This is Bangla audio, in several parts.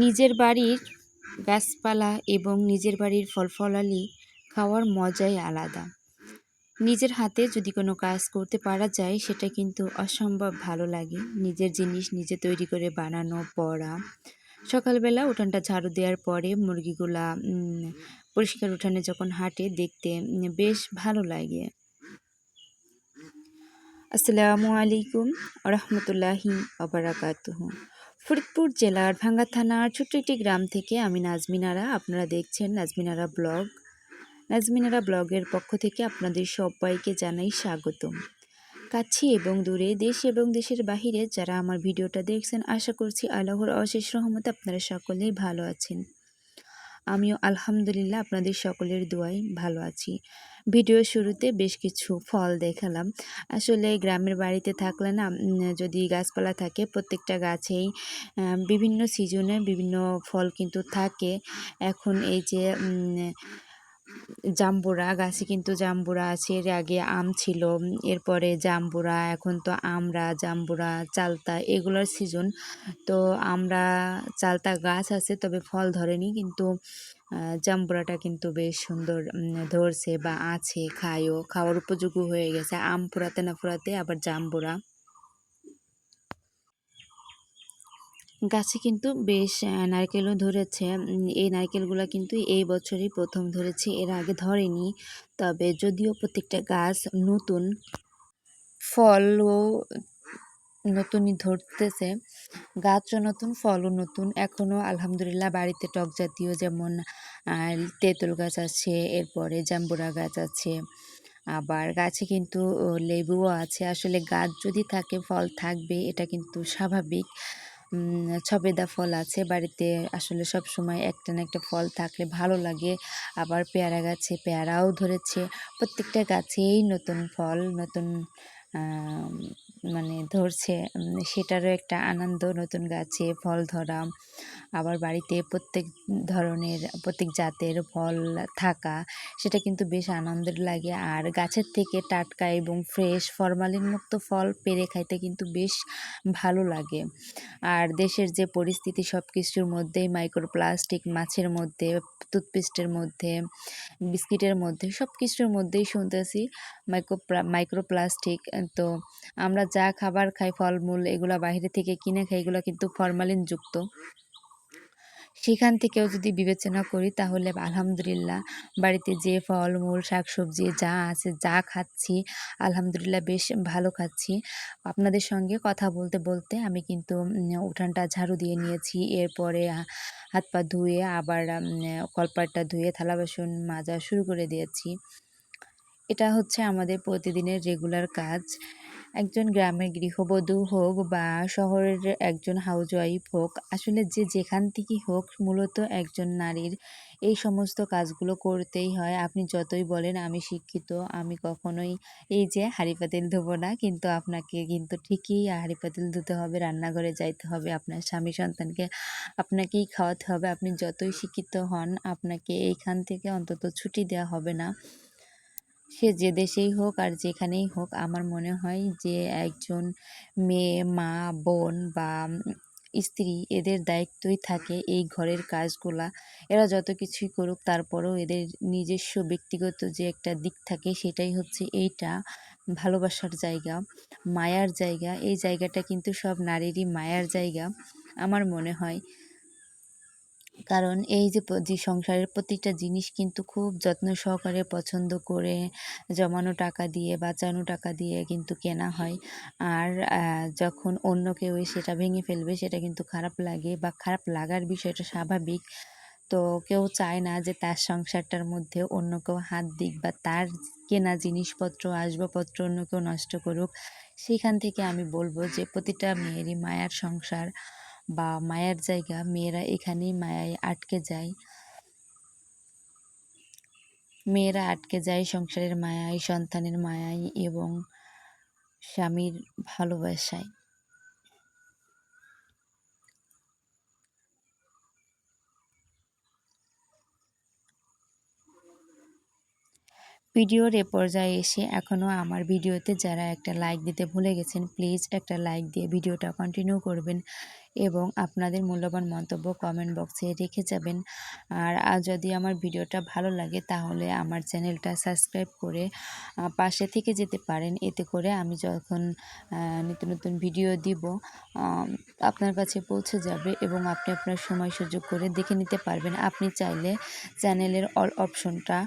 নিজের বাড়ির গাছপালা এবং নিজের বাড়ির ফলফলালি খাওয়ার মজাই আলাদা। নিজের হাতে যদি কোনো কাজ করতে পারা যায় সেটা কিন্তু অসম্ভব ভালো লাগে। নিজের জিনিস নিজে তৈরি করে বানানো, পড়া। সকালবেলা উঠানটা ঝাড়ু দেওয়ার পরে মুরগিগুলা পরিষ্কার উঠানে যখন হাঁটে দেখতে বেশ ভালো লাগে। আসসালামু আলাইকুম রহমতুল্লাহি ওবারাকাতুহু। ফরিদপুর জেলার ভাঙ্গা থানার ছোট্ট একটি গ্রাম থেকে আমি নাজমিনারা। আপনারা দেখছেন নাজমিনারা ব্লগ। নাজমিনারা ব্লগের পক্ষ থেকে আপনাদের সবাইকে জানাই স্বাগতম। কাছে এবং দূরে, দেশ এবং দেশের বাহিরে যারা আমার ভিডিওটা দেখছেন, আশা করছি আল্লাহর অশেষ রহমতে আপনারা সকলেই ভালো আছেন। আমিও আলহামদুলিল্লাহ আপনাদের সকলের দোয়ায় ভালো আছি। ভিডিওর শুরুতে বেশ কিছু ফল দেখালাম। আসলে গ্রামের বাড়িতে থাকলে না, যদি গাছপালা থাকে প্রত্যেকটা গাছেই বিভিন্ন সিজনে বিভিন্ন ফল কিন্তু থাকে। এখন এই যে জাম্বুরা গাছে কিন্তু জাম্বুরা আছে, এর আগে আম ছিল, এরপরে জাম্বুরা, এখন তো আমরা জাম্বুরা, চালতা এগুলোর সিজন। তো আমরা চালতা গাছ আছে তবে ফল ধরেনি, কিন্তু জাম্বুরাটা কিন্তু বেশ সুন্দর ধরছে বা আছে, খাওয়ার উপযোগী হয়ে গেছে। আম ফুরাতে না ফুরাতে আবার জাম্বুরা গাছে কিন্তু বেশ নারকেলও ধরেছে। এই নারকেলগুলো কিন্তু এই বছরই প্রথম ধরেছে, এর আগে ধরেনি। তবে যদিও প্রত্যেকটা গাছ নতুন, ফলও নতুনই ধরতেছে, গাছও নতুন, ফলও নতুন। এখনও আলহামদুলিল্লাহ বাড়িতে টক জাতীয় যেমন তেঁতুল গাছ আছে, এরপরে জাম্বুরা গাছ আছে, আবার গাছে কিন্তু লেবুও আছে। আসলে গাছ যদি থাকে ফল থাকবে, এটা কিন্তু স্বাভাবিক। সবেদা ফল আছে বাড়িতে, আসলে সব সময় একটা না একটা ফল থাকলে ভালো লাগে। আবার পেয়ারা গাছে পেয়ারাও ধরেছে। প্রত্যেকটা গাছেই নতুন ফল, নতুন মানে ধরছে, সেটারও একটা আনন্দ, নতুন গাছে ফল ধরা। আবার বাড়িতে প্রত্যেক জাতের ফল থাকা, সেটা কিন্তু বেশ আনন্দের লাগে। আর গাছের থেকে টাটকা এবং ফ্রেশ ফরমালিন মুক্ত ফল পেড়ে খাইতে কিন্তু বেশ ভালো লাগে। আর দেশের যে পরিস্থিতি, সব কিছুর মধ্যেই মাইক্রোপ্লাস্টিক, মাছের মধ্যে, টুথপেস্টের মধ্যে, বিস্কিটের মধ্যে, সব কিছুর মধ্যেই শুনতেছি মাইক্রোপ্লাস্টিক। তো আমরা যা খাবার খাই, ফলমূল, এগুলো বাইরে থেকে কিনে খাই, এগুলো কিন্তু ফরমালিন যুক্ত। সেখান থেকেও যদি বিবেচনা করি তাহলে আলহামদুলিল্লাহ বাড়িতে যে ফলমূল, শাকসবজি যা আছে, যা খাচ্ছি আলহামদুলিল্লাহ বেশ ভালো খাচ্ছি। আপনাদের সঙ্গে কথা বলতে বলতে আমি কিন্তু উঠানটা ঝাড়ু দিয়ে নিয়েছি। এরপরে হাত পা ধুয়ে আবার কলপাটটা ধুয়ে থালা বাসন মাজা শুরু করে দিয়েছি। এটা হচ্ছে আমাদের প্রতিদিনের রেগুলার কাজ। একজন গ্রামের গৃহবধূ হোক বা শহরের একজন হাউসওয়াইফ হোক, আসলে যে যেখান থেকেই হোক, মূলত একজন নারীর এই সমস্ত কাজগুলো করতেই হয়। আপনি যতই বলেন আমি শিক্ষিত, আমি কখনোই এই যে হাঁড়ি পাতিল ধোবো না, কিন্তু আপনাকে কিন্তু ঠিকই হাঁড়ি পাতিল ধুতে হবে, রান্নাঘরে যাইতে হবে, আপনার স্বামী সন্তানকে আপনাকেই খাওয়াতে হবে। আপনি যতই শিক্ষিত হন, আপনাকে এইখান থেকে অন্তত ছুটি দেওয়া হবে না। সে যে দেশেই হোক আর যেখানেই হোক, আমার মনে হয় যে একজন মেয়ে, মা, বোন বা স্ত্রী, এদের দায়িত্বই থাকে এই ঘরের কাজগুলা। এরা যত কিছুই করুক তারপরেও এদের নিজস্ব ব্যক্তিগত যে একটা দিক থাকে, সেটাই হচ্ছে এইটা ভালোবাসার জায়গা, মায়ার জায়গা। এই জায়গাটা কিন্তু সব নারীরই মায়ার জায়গা আমার মনে হয়। কারণ এই যে সংসারের প্রতিটা জিনিস কিন্তু খুব যত্ন সহকারে পছন্দ করে জমানো টাকা দিয়ে, বাঁচানো টাকা দিয়ে কিন্তু কেনা হয়। আর যখন অন্য কেউ সেটা ভেঙে ফেলবে, সেটা কিন্তু খারাপ লাগে, বা খারাপ লাগার বিষয়টা স্বাভাবিক। তো কেউ চায় না যে তার সংসারটার মধ্যে অন্য কেউ হাত দিক, বা তার কেনা জিনিসপত্র, আসবাবপত্র অন্য কেউ নষ্ট করুক। সেখান থেকে আমি বলবো যে প্রতিটা মেয়েরই মায়ার সংসার বা মায়ার জায়গা, মেয়েরা এখানেই মায়ায় আটকে যায়। মেয়েরা আটকে যায় সংসারের মায়ায়, সন্তানের মায়ায় এবং স্বামীর ভালোবাসায়। ভিডিওর এ পর্যায়ে এসে এখনও আমার ভিডিওতে যারা একটা লাইক দিতে ভুলে গেছেন, প্লিজ একটা লাইক দিয়ে ভিডিওটা কন্টিনিউ করবেন এবং আপনাদের মূল্যবান মন্তব্য কমেন্ট বক্সে রেখে যাবেন। আর যদি আমার ভিডিওটা ভালো লাগে তাহলে আমার চ্যানেলটা সাবস্ক্রাইব করে পাশে থেকে যেতে পারেন। এতে করে আমি যখন নিত্য নতুন ভিডিও দিব আপনার কাছে পৌঁছে যাবে এবং আপনি আপনার সময় সুযোগ করে দেখে নিতে পারবেন। আপনি চাইলে চ্যানেলের অল অপশনটা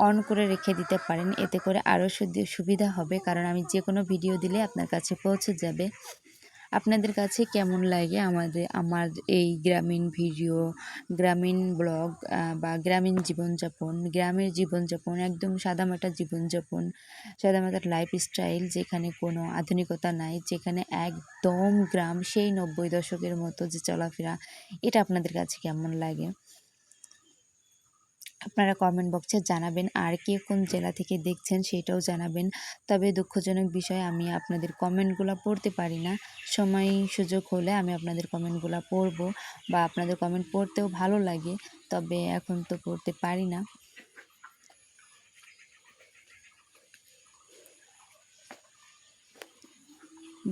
অন করে রেখে দিতে পারেন, এতে করে আরও সুবিধা হবে, কারণ আমি যে কোনো ভিডিও দিলে আপনার কাছে পৌঁছে যাবে। আপনাদের কাছে কেমন লাগে আমার এই গ্রামীণ ভিডিও, গ্রামীণ ব্লগ বা গ্রামীণ জীবনযাপন, গ্রামের জীবনযাপন, একদম সাদামাটা জীবনযাপন, সাদামাটা লাইফস্টাইল, যেখানে কোনো আধুনিকতা নাই, যেখানে একদম গ্রাম, সেই 90 দশকের মতো যে চলাফেরা, এটা আপনাদের কাছে কেমন লাগে আপনারা কমেন্ট বক্সে জানাবেন। আর কে কোন জেলা থেকে দেখছেন সেটাও জানাবেন। তবে দুঃখজনক বিষয়, আমি আপনাদের কমেন্টগুলো পড়তে পারি না। সময় সুযোগ হলে আমি আপনাদের কমেন্টগুলো পড়ব বা আপনাদের কমেন্ট পড়তেও ভালো লাগে, তবে এখন তো পড়তে পারি না।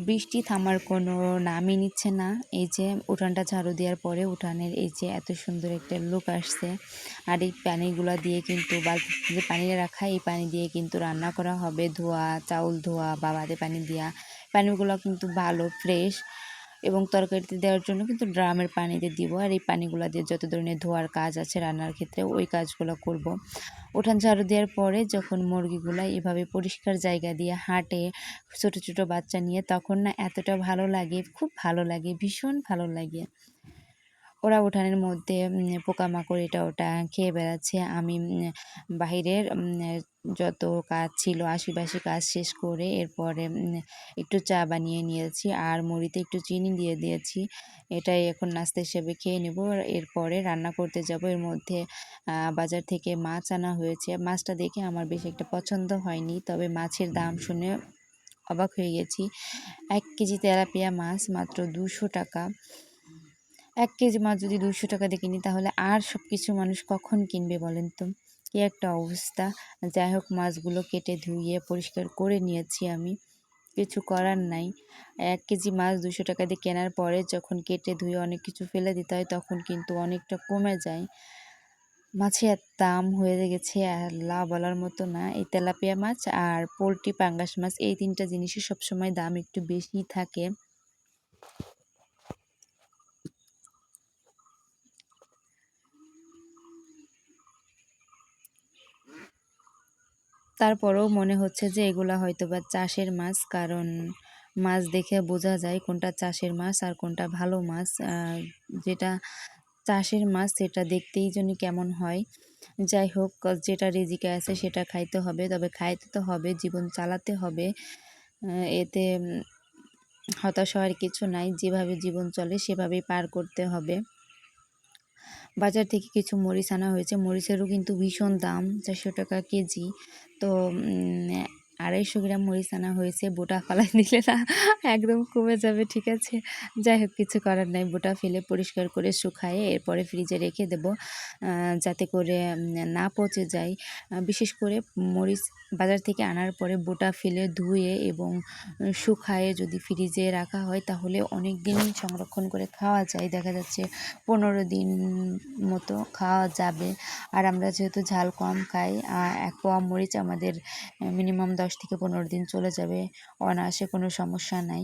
বৃষ্টি থামার কোনো নামই নিচ্ছে না। এই যে উঠানটা ঝাড়ু দেওয়ার পরে উঠানের এই যে এত সুন্দর একটা লুক আসছে। আর এই পানিগুলো দিয়ে কিন্তু বালতিতে যে পানি রাখা, এই পানি দিয়ে কিন্তু রান্না করা হবে, ধোয়া চাউল ধোয়া বা বাদে পানি দেওয়া। পানিগুলো কিন্তু ভালো ফ্রেশ এবং তরকারিতে দেওয়ার জন্য কিন্তু ড্রামের পানিতে দিব। আর এই পানিগুলো দিয়ে যত ধরনের ধোয়ার কাজ আছে রান্নার ক্ষেত্রে, ওই কাজগুলো করব। উঠান ঝাড়ু দেওয়ার পরে যখন মুরগিগুলো এভাবে পরিষ্কার জায়গা দিয়ে হাঁটে ছোট ছোট বাচ্চা নিয়ে, তখন না এতটা ভালো লাগে, খুব ভালো লাগে, ভীষণ ভালো লাগে। ওরা উঠানের মধ্যে পোকামাকড় এটা ওটা খেয়ে বেড়াচ্ছে। আমি বাহিরের যত কাজ ছিল আশিপাশি কাজ শেষ করে এরপরে একটু চা বানিয়ে নিয়েছি আর মুড়িতে একটু চিনি দিয়ে দিয়েছি। এটাই এখন নাস্তা হিসেবে খেয়ে নেব। এরপরে রান্না করতে যাব। এর মধ্যে বাজার থেকে মাছ আনা হয়েছে। মাছটা দেখে আমার বেশ একটা পছন্দ হয়নি, তবে মাছের দাম শুনে অবাক হয়ে গেছি। 1 কেজি তেলাপিয়া মাছ মাত্র 200 টাকা। 1 কেজি মাছ যদি 200 টাকা দিয়ে কিনি, তাহলে আর সব কিছু মানুষ কখন কিনবে বলেন তো? কি একটা অবস্থা! যাই হোক, মাছগুলো কেটে ধুয়ে পরিষ্কার করে নিয়েছি আমি। কিছু করার নাই। 1 কেজি মাছ 200 টাকা দিয়ে কেনার পরে যখন কেটে ধুয়ে অনেক কিছু ফেলে দিতে হয়, তখন কিন্তু অনেকটা কমে যায়। মাছের দাম হয়ে গেছে আল্লাহ বলার মতো না। এই তেলাপিয়া মাছ আর পোল্ট্রি, পাঙ্গাস মাছ, এই 3টা জিনিসের সবসময় দাম একটু বেশিই থাকে। তারপরেও মনে হচ্ছে যে এগুলা হয়তোবা চাষের মাছ, কারণ মাছ দেখে বোঝা যায় কোনটা চাষের মাছ আর কোনটা ভালো মাছ। যেটা চাষের মাছ সেটা দেখতেই জানি কেমন হয়। যাই হোক, যেটা রিজিকে আছে সেটা খাইতে হবে, তবে খাইতে তো হবে, জীবন চালাতে হবে। এতে হতাশ হওয়ার কিছু নাই, যেভাবে জীবন চলে সেভাবেই পার করতে হবে। বাজার থেকে কিছু মরিচ আনা হয়েছে, মরিচেরও কিন্তু ভীষণ দাম, 400 টাকা কেজি। তো 250 গ্রাম মরিচ আনা হয়েছে। বোটা ফালাই দিলে না একদম কমে যাবে, ঠিক আছে? যাই হোক, কিছু করার নাই, বোটা ফেলে পরিষ্কার করে শুকায়ে এরপরে ফ্রিজে রেখে দেব, যাতে করে না পচে যায়। বিশেষ করে মরিচ বাজার থেকে আনার পরে বোটা ফেলে ধুয়ে এবং শুকায়ে যদি ফ্রিজে রাখা হয়, তাহলে অনেক দিন সংরক্ষণ করে খাওয়া যায়। দেখা যাচ্ছে 15 দিন মতো খাওয়া যাবে। আর আমরা যেহেতু ঝাল কম খাই, 1 পোয়া মরিচ আমাদের মিনিমাম 10 থেকে 15 দিন চলে যাবে অনায়াসে, কোনো সমস্যা নাই।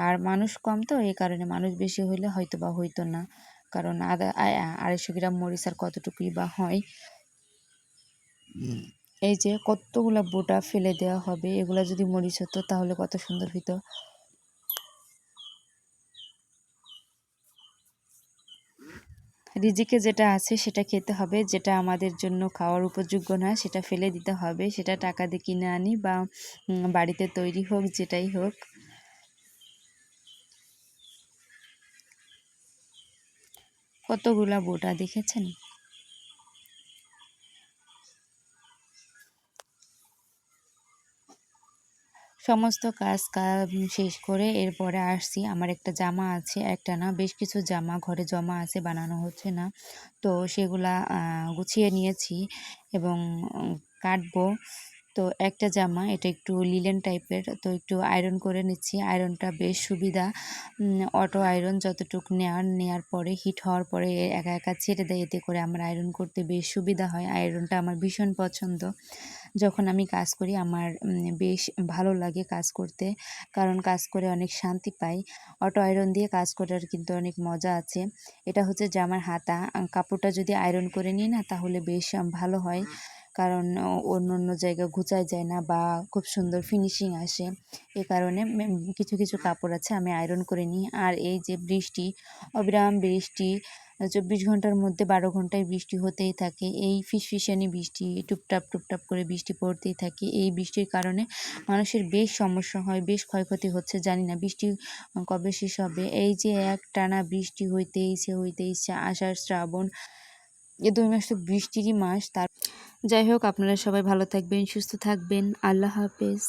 আর মানুষ কম, তো এই কারণে মানুষ বেশি হইলে হয়তো বা হইতো না, কারণ 250 গ্রাম মরিচ আর কতটুকুই বা হয়। এই যে কতগুলা বোটা ফেলে দেওয়া হবে, এগুলা যদি মরিচ হতো তাহলে কত সুন্দর হইতো। রিজিকে যেটা আছে সেটা খেতে হবে, যেটা আমাদের জন্য খাওয়ার উপযোগ্য না সেটা ফেলে দিতে হবে। সেটা টাকা দিয়ে কিনে আনি বা বাড়িতে তৈরি হোক, যেটাই হোক। কতগুলা বোটা দেখেছেন? সমস্ত কাজ শেষ করে এরপরে আসছি। আমার একটা জামা আছে, একটা না বেশ কিছু জামা ঘরে জমা আছে, বানানো হচ্ছে না। তো সেগুলা গুছিয়ে নিয়েছি এবং কাটবো। তো একটা জামা এটা একটু লিলেন টাইপের, তো একটু আয়রন করে নিচ্ছি। আয়রনটা বেশ সুবিধা, অটো আয়রন যতটুকু নেওয়ার পরে হিট হওয়ার পরে একা একা ছেড়ে দেয়, এতে করে আমার আয়রন করতে বেশ সুবিধা হয়। আয়রনটা আমার ভীষণ পছন্দ। যখন আমি কাজ করি আমার বেশ ভালো লাগে কাজ করতে, কারণ কাজ করে অনেক শান্তি পাই। অটো আয়রন দিয়ে কাজ করার কিন্তু অনেক মজা আছে। এটা হচ্ছে জামার হাতা, কাপড়টা যদি আয়রন করে নিই না তাহলে বেশ ভালো হয়, কারণ অন্য অন্য জায়গা ঘুচায় যায় না বা খুব সুন্দর ফিনিশিং আসে। এ কারণে কিছু কিছু কাপড় আছে আমি আয়রন করে নিই। আর এই যে বৃষ্টি, অবিরাম বৃষ্টি, 24 ঘন্টার মধ্যে 12 ঘন্টায় বৃষ্টি হতেই থাকে। এই ফিসফিসানি বৃষ্টি, টুপটাপ টুপটাপ করে বৃষ্টি পড়তেই থাকে। এই বৃষ্টির কারণে মানুষের বেশ সমস্যা হয়, বেশ ক্ষয়ক্ষতি হচ্ছে। জানি না বৃষ্টি কবে শেষ হবে। এই যে একটানা বৃষ্টি হইতেইছে আষাঢ় শ্রাবণ, এ 2 মাস তো বৃষ্টিরই মাস। যাই হোক, আপনারা সবাই ভালো থাকবেন, সুস্থ থাকবেন। আল্লাহ হাফেজ।